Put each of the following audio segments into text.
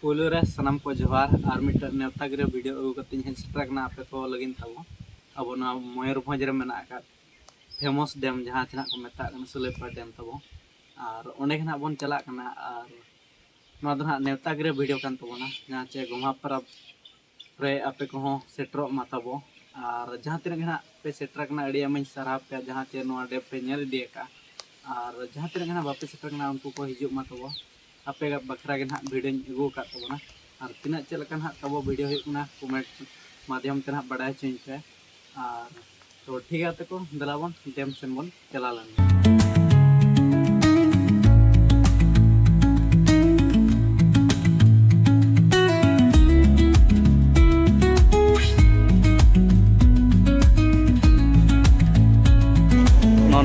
पोलो रे सनम को जोहार और मिटर नेवता गिरे वीडियो अगू कते हेज सेटरकना आपे को लगिन ताबो अब ना मयूरभंज रे मेना का फेमस डैम जहां तना को मेता कना सुलेपा डैम ताबो और ओने खना बोन चला कना और ना दो ना नेवता गिरे वीडियो कान ताबोना जहां चे गोमा परब रे आपे को हो सेटरो मा ताबो और जहां तिना गना पे सेटरकना अडिया मन सराप पे जहां चे नो डे पे नेल दिएका और जहां तिना गना बापे सेटरकना उनको को हिजुक मा ताबो आपे बखरा के ना वीडियो अगू का तबना और तीना चलका ना तब वीडियो होना कमेंट माध्यम ते ना बड़ा चेंज पे और तो ठीक है तो दलाबन डैम सेन बन चला लेना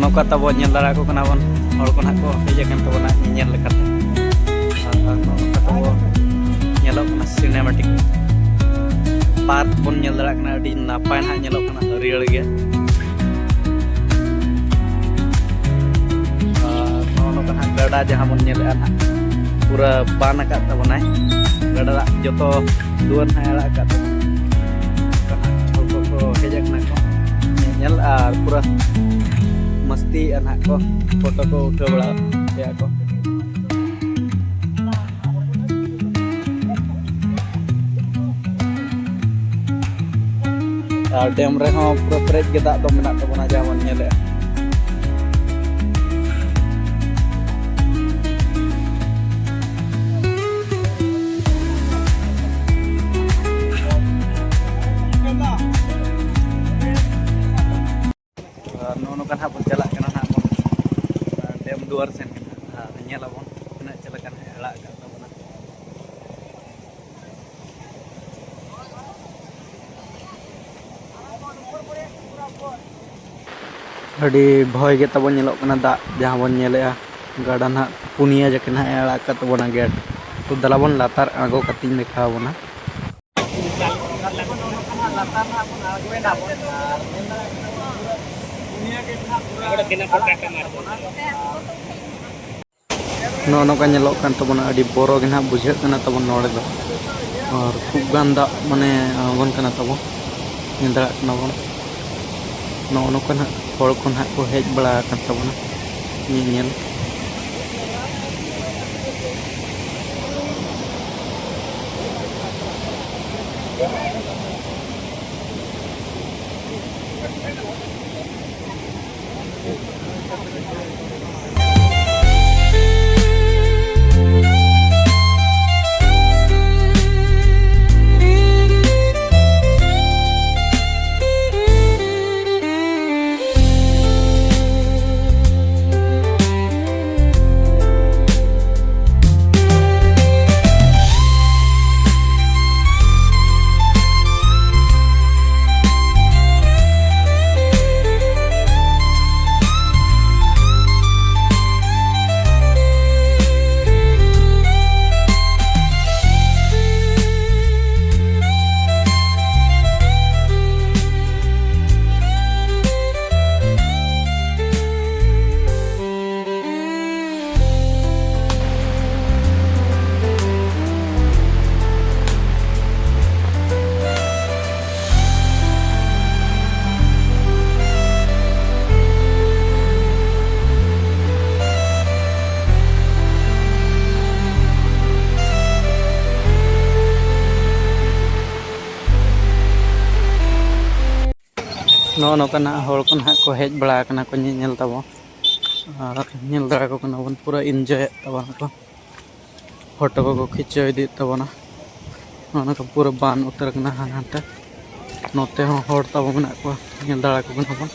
नौका तब नेल दाड़ा को कना बन हर को ना को हेजकन तबना नेल लेकाते सिनेमेटिक पार्क बन नेल दाड़ा कना अडी नापाय ना नेलो कना हरियर गे नो कना गड़ा जहां बन नेल ना पूरा बान का तबनाय गड़ा जतो दुवन है अड़ा का कना छोटो को हेजकना को नेल और पूरा मस्ती अना को फोटो को उठा बड़ा या को और डैम रे हो पूरा फ्रेश के दाग तो मेना तबना जहां बन नेले नो कना बन चला कना ना डैम दुआर सेन नेला बन तना चला कना अड़ा का तबना अड़ी भय के तब नेलोकना दा जहां बन नेलेआ गाड़ा ना पुनिया जके ना अड़ा का तबना गेट तो दलाबन लातार आगो कतिन देखा बना लातार ना बन आगोना नो नो का नेलोकन तबना अड़ी बोरो के ना बुझे कना तबन नोड़े दो और खूब गान दा माने आगोन कना तबो नेल दाड़ा कना बन नो नो कना हर को ना को हेज बड़ा कन तबना नेल नो नो कना हर को ना को हेज बड़ा कना को नेल तबो और नेल दाड़ा को कना बन पूरा एंजॉय तबना को फोटो को खिंचो इदी तबना नो को पूरा बान उतर कना हानते नोते हो हर तबो मेना को नेल दाड़ा को कना बन